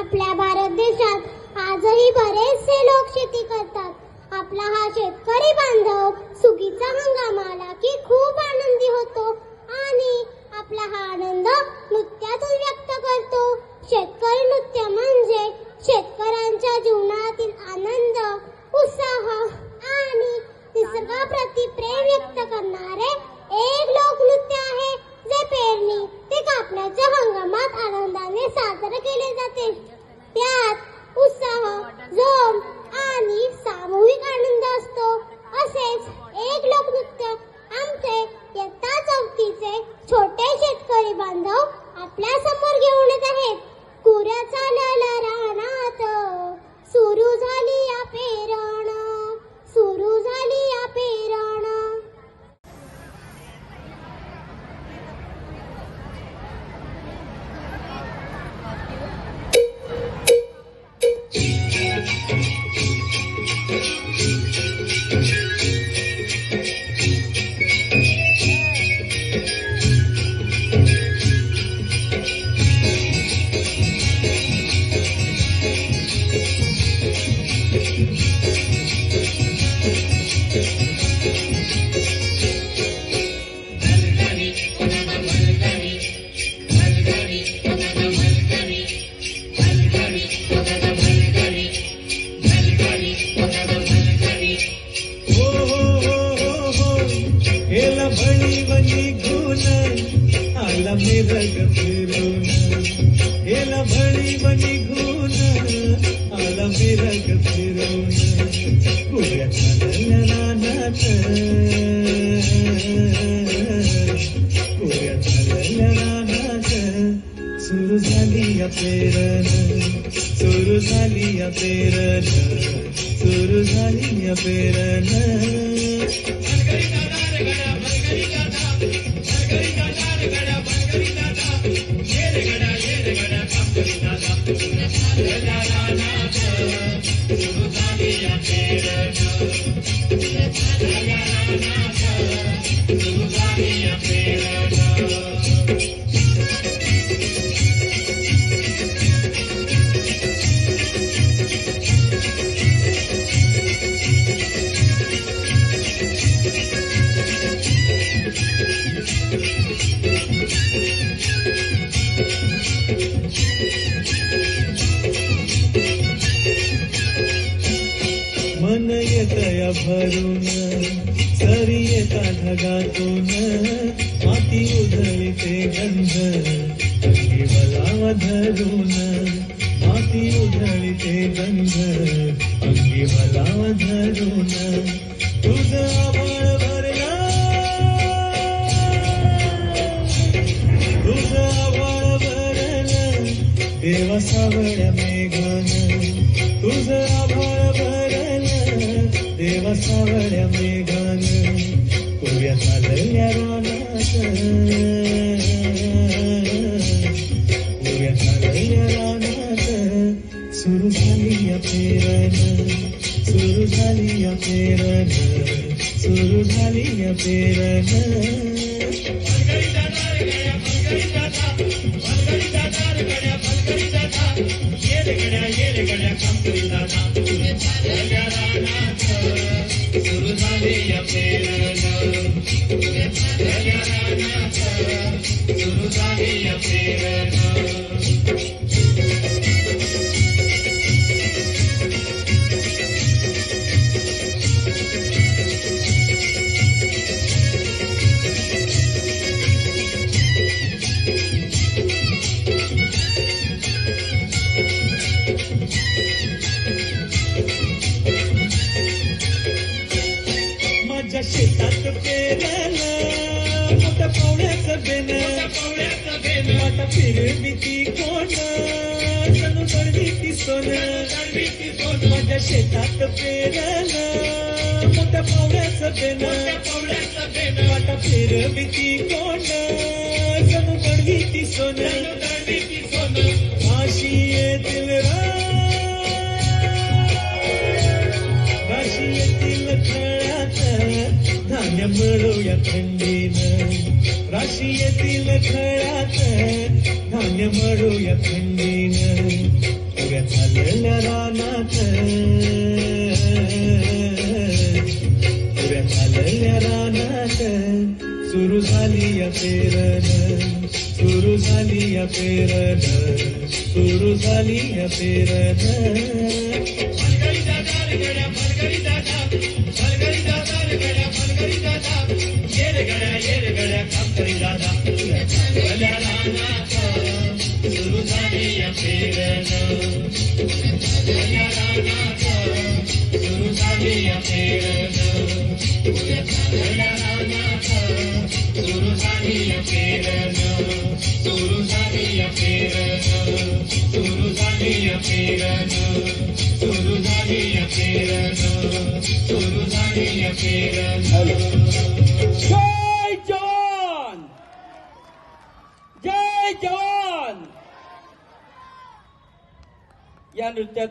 आपल्या भारत देशात आजही बरेचसे लोक शेती करतात. आपला हा शेतकरी बांधव सुगीचा हंगाम आला की खूप आनंदी होतो आणि आपला हा आनंद नृत्यातून व्यक्त करतो. शेतकरी नृत्य म्हणजे शेतकऱ्यांच्या जीवनातील आनंद, उत्साह आणि निसर्गाप्रती प्रेम व्यक्त करणारे एक लोकनृत्य आहे, जे पेरणी ते कापण्याच्या हंगामात आनंदाने साजरे केले जाते. त्यात उत्साह, जोम आणि सामूहिक आनंद असतो. असेच एक लोकनृत्य आमचे इयत्ता 4थीचे छोटे शेतकरी बांधव आपल्या समोर घेऊन येत आहेत. कुऱ्या चालला रानात, सुरू झाली या पेरण, सुरू झाली या पेरण. सुरू झाली या पेरण, सुरू झाली या पेरण, सुरू झाली या पेरण. मन येतया भरून, सरी येता ढगातून, माती उधळीते गंध, अंगी बलावा धरून, माती उधळीते गंध, अंगी बलावा धरून. तुझं आभाळ भरला, तुझं आभाळ भरलं, देवा सावळ्या मेघान, तुझं आभाळ भरलं, देवा सावळ्या मेघान. कुऱ्या चालल्या रानात, कुऱ्या चालल्या रानात, सुरू झाली या पेरण, सुरू झाली या पेरण, सुरू झाली या पेरण. सुरू झाली या पेरण, सुरू झाली या पेरण. माझ्या शेतात पेरलं मोठ्या पावण्याचं बेन, वाटा फिरवी ती कोण, जणू दळवी ती सोन. माझ्या शेतात पेरलं मोठ्या पावण्याचं बेन, वाटा फिरवी ती कोण, जणू दळवी ती सोन. अशी येतील राशी येतील खळ्यात, धान्य मिळूया थंडीनं. राशी येतील खळ्यात, धान्य मिळूया थंडीनं. खालल्या रानात उभ्या खालल्या रानात सुरू झाली या पेरण सुरू झाली या पेरण सुरू झाली या पेरण फलगडी दादा रे गड्या फलगडी दादा फलगडी दादा रे गड्या फलगडी दादा ये रे गड्या काम करी दादा खालल्या रानात सुरू झाली या पेरण खालल्या रानात सुरू झाली या पेरण खालल्या रानात सुरू झाली या पेरण सुरू झाली या पेरण सुरू झाली या पेरण सुरू झाली या पेरण सुरू झाली या पेरण जय जवान जय जवान या नृत्यात